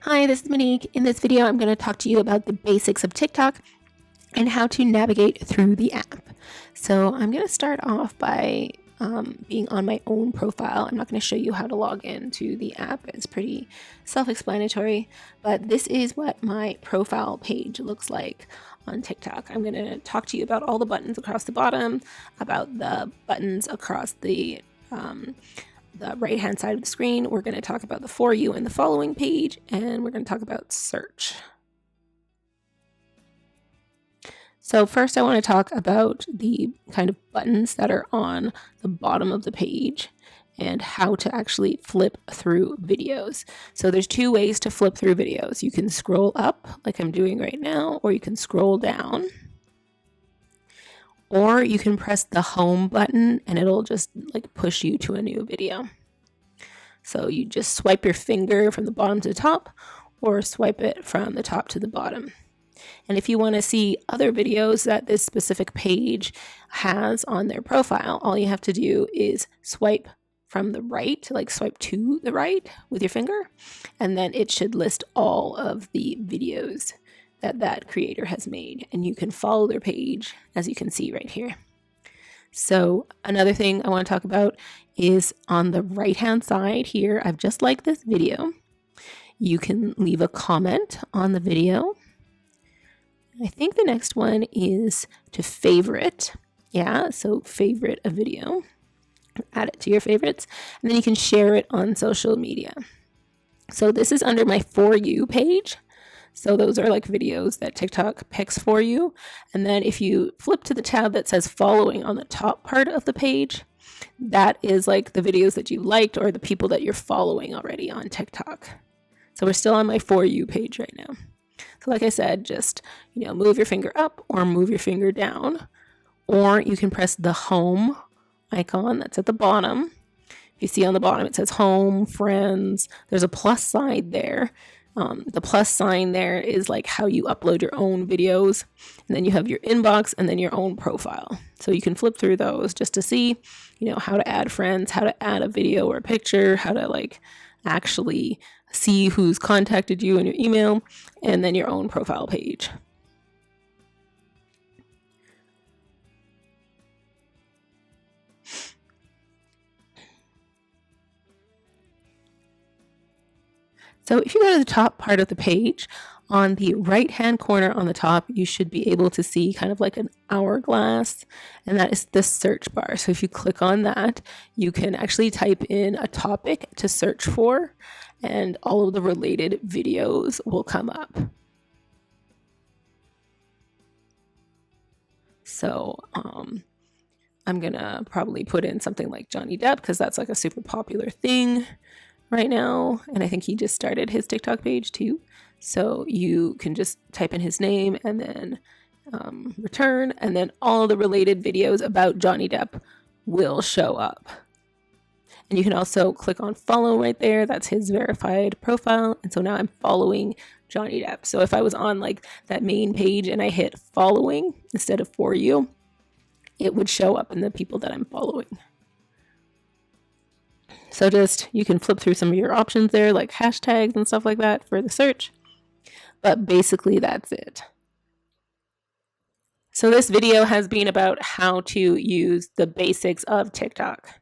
Hi, this is Monique. In this video, I'm going to talk to you about the basics of TikTok and how to navigate through the app. So I'm going to start off by being on my own profile. I'm not going to show you how to log into the app. It's pretty self-explanatory, but this is what my profile page looks like on TikTok. I'm going to talk to you about all the buttons across the bottom, about the buttons across the right hand side of the screen. We're going to talk about the For You and the Following page, and we're going to talk about search. So first I want to talk about the kind of buttons that are on the bottom of the page and how to actually flip through videos. So there's two ways to flip through videos. You can scroll up like I'm doing right now, or you can scroll down. Or you can press the home button and it'll just like push you to a new video. So you just swipe your finger from the bottom to the top or swipe it from the top to the bottom. And if you want to see other videos that this specific page has on their profile, all you have to do is swipe from the right, like swipe to the right with your finger, and then it should list all of the videos that creator has made, and you can follow their page as you can see right here. So another thing I want to talk about is on the right hand side here. I've just liked this video. You can leave a comment on the video. I think the next one is to favorite. Yeah, so favorite a video, add it to your favorites, and then you can share it on social media. So this is under my For You page. So those are like videos that TikTok picks for you. And then if you flip to the tab that says following on the top part of the page, that is like the videos that you liked or the people that you're following already on TikTok. So we're still on my For You page right now. So like I said, just, move your finger up or move your finger down, or you can press the home icon that's at the bottom. If you see on the bottom, it says home, friends, there's a plus sign there. The plus sign there is like how you upload your own videos, and then you have your inbox and then your own profile. So you can flip through those just to see, how to add friends, how to add a video or a picture, how to like actually see who's contacted you in your email, and then your own profile page. So if you go to the top part of the page, on the right hand corner on the top, you should be able to see kind of like an hourglass, and that is the search bar. So if you click on that, you can actually type in a topic to search for, and all of the related videos will come up. So I'm gonna probably put in something like Johnny Depp because that's like a super popular thing right now, and I think he just started his TikTok page too. So you can just type in his name and then return, and then all the related videos about Johnny Depp will show up. And you can also click on follow right there. That's his verified profile. And so now I'm following Johnny Depp. So if I was on like that main page and I hit following instead of For You, it would show up in the people that I'm following. So you can flip through some of your options there, like hashtags and stuff like that for the search. But basically that's it. So this video has been about how to use the basics of TikTok.